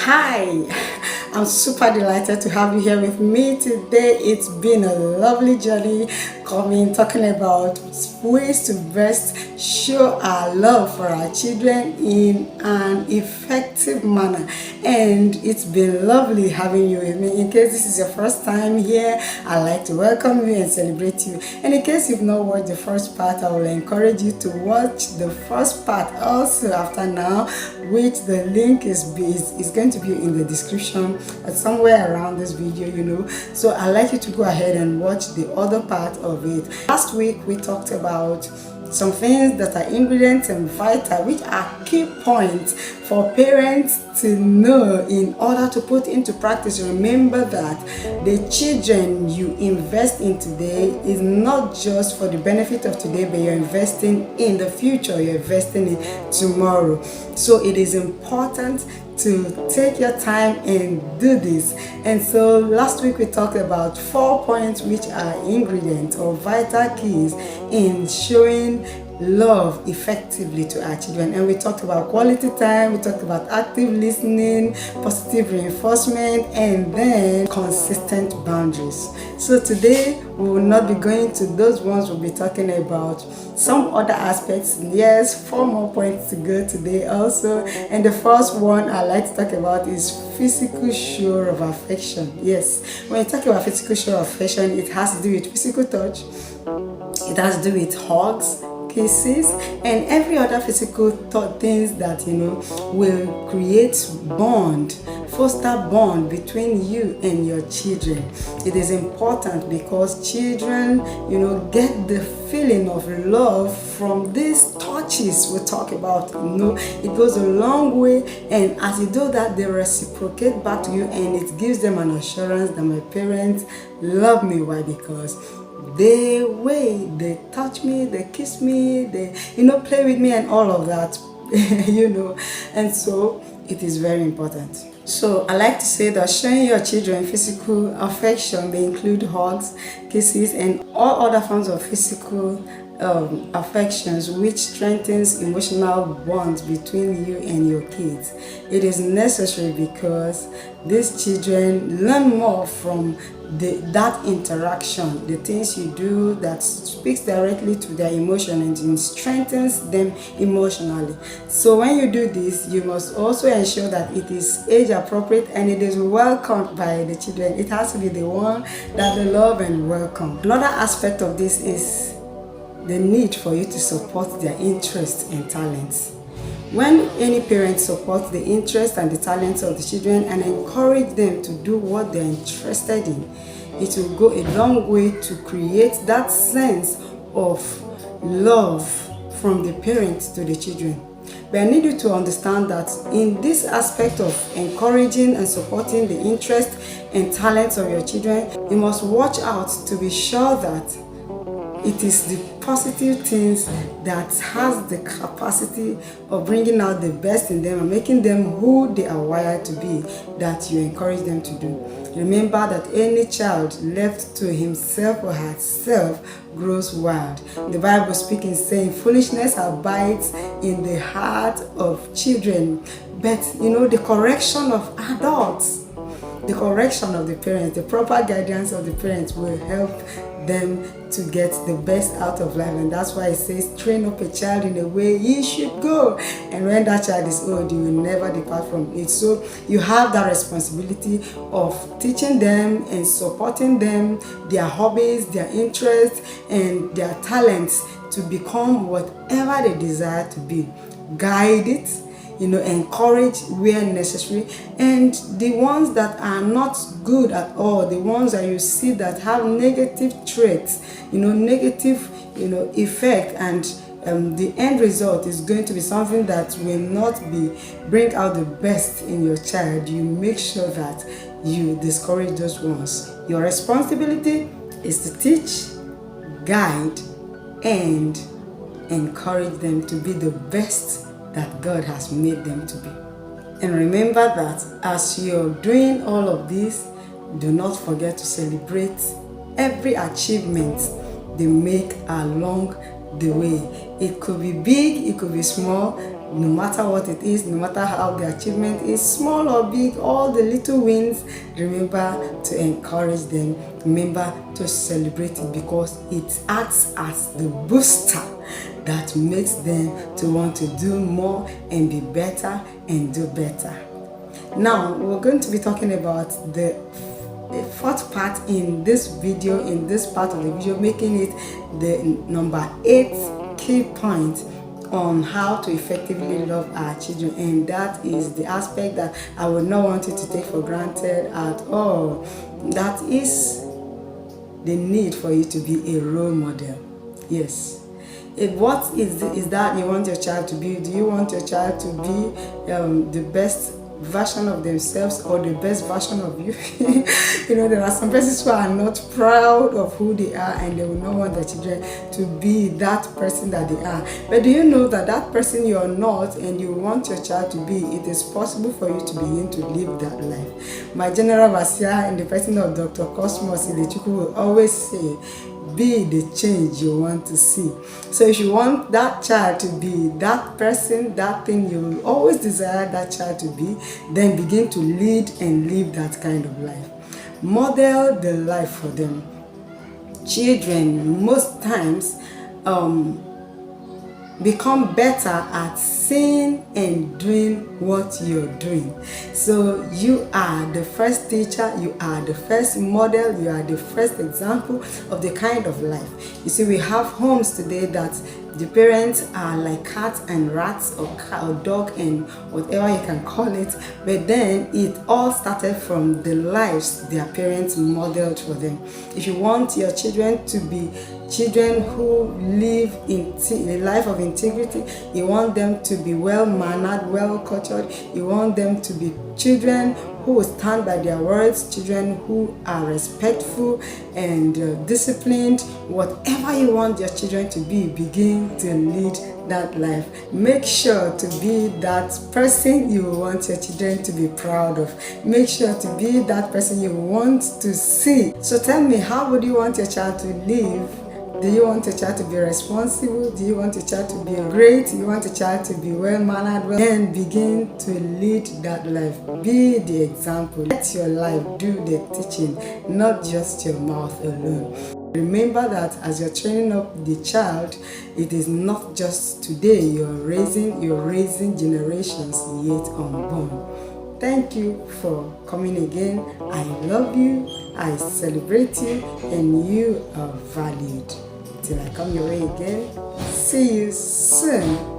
Hi, I'm super delighted to have you here with me today. It's been a lovely journey talking about ways to best show our love for our children in an effective manner. And it's been lovely having you with me. In case this is your first time here, I'd like to welcome you and celebrate you. And in case you've not watched the first part, I will encourage you to watch the first part also after now, which the link is going to be in the description somewhere around this video, so I'd like you to go ahead and watch the other part of it. Last week we talked about some things that are ingredients and vital, which are key points for parents to know in order to put into practice. Remember that the children you invest in today is not just for the benefit of today, but you're investing in the future, you're investing in tomorrow. So it is important to take your time and do this. And so last week we talked about 4 points which are ingredients or vital keys in showing love effectively to our children. And we talked about quality time, we talked about active listening, positive reinforcement, and then consistent boundaries. So today we will not be going to those ones. We'll be talking about some other aspects. Yes, 4 more points to go today also. And the first one I like to talk about is physical show of affection. Yes, when you talk about physical show of affection, it has to do with physical touch, it has to do with hugs, kisses, and every other physical things that will create foster bond between you and your children. It is important because children get the feeling of love from these touches we talk about. It goes a long way, and as you do that, they reciprocate back to you, and it gives them an assurance that my parents love me. Why? Because the way they touch me, they kiss me, they play with me and all of that, and so it is very important. So I like to say that showing your children physical affection may include hugs, kisses, and all other forms of physical affections, which strengthens emotional bonds between you and your kids. It is necessary because these children learn more from that interaction, the things you do that speaks directly to their emotion and strengthens them emotionally. So when you do this, you must also ensure that it is age appropriate and it is welcomed by the children. It has to be the one that they love and welcome. Another aspect of this is the need for you to support their interests and talents. When any parent supports the interests and the talents of the children and encourage them to do what they're interested in, it will go a long way to create that sense of love from the parents to the children. But I need you to understand that in this aspect of encouraging and supporting the interests and talents of your children, you must watch out to be sure that it is the positive things that has the capacity of bringing out the best in them and making them who they are wired to be that you encourage them to do. Remember that any child left to himself or herself grows wild. The Bible speaking saying foolishness abides in the heart of children, but the correction of adults, the correction of the parents, the proper guidance of the parents will help them to get the best out of life. And that's why it says train up a child in the way he should go, and when that child is old, you will never depart from it. So you have that responsibility of teaching them and supporting them, their hobbies, their interests, and their talents to become whatever they desire to be. Guide it, encourage where necessary, and the ones that are not good at all, the ones that you see that have negative traits, negative effect, and the end result is going to be something that will not bring out the best in your child. You make sure that you discourage those ones. Your responsibility is to teach, guide, and encourage them to be the best that God has made them to be. And remember that as you're doing all of this, do not forget to celebrate every achievement they make along the way. It could be big, it could be small, No matter what it is, no matter how the achievement is, small or big, all the little wins, remember to encourage them. Remember to celebrate it, because it acts as the booster that makes them to want to do more and be better and do better. Now, we're going to be talking about the fourth part in this video, in this part of the video, making it the number 8 key point on how to effectively love our children, and that is the aspect that I would not want you to take for granted at all. That is the need for you to be a role model. Yes. What is that you want your child to be? Do you want your child to be the best version of themselves or the best version of you? You know, there are some persons who are not proud of who they are, and they will not want their children to be that person that they are. But do you know that that person you are not and you want your child to be, it is possible for you to begin to live that life? My general overseer in the person of Dr. Cosmos Idechukwu will always say, be the change you want to see. So if you want that child to be that person, that thing you will always desire that child to be, then begin to lead and live that kind of life. Model the life for them. Children most times become better at seeing and doing what you're doing. So you are the first teacher, you are the first model, you are the first example of the kind of life. You see, we have homes today that the parents are like cats and rats, or cat or dog and whatever you can call it, but then it all started from the lives their parents modeled for them. If you want your children to be children who live in a life of integrity, you want them to be well-mannered, well-cultured, you want them to be children who will stand by their words, children who are respectful and disciplined. Whatever you want your children to be, begin to lead that life. Make sure to be that person you want your children to be proud of. Make sure to be that person you want to see. So tell me, how would you want your child to live? Do you want a child to be responsible? Do you want a child to be great? Do you want a child to be well-mannered? Then begin to lead that life. Be the example. Let your life do the teaching, not just your mouth alone. Remember that as you're training up the child, it is not just today you're raising generations yet unborn. Thank you for coming again. I love you, I celebrate you, and you are valued. Till I come your way again, see you soon.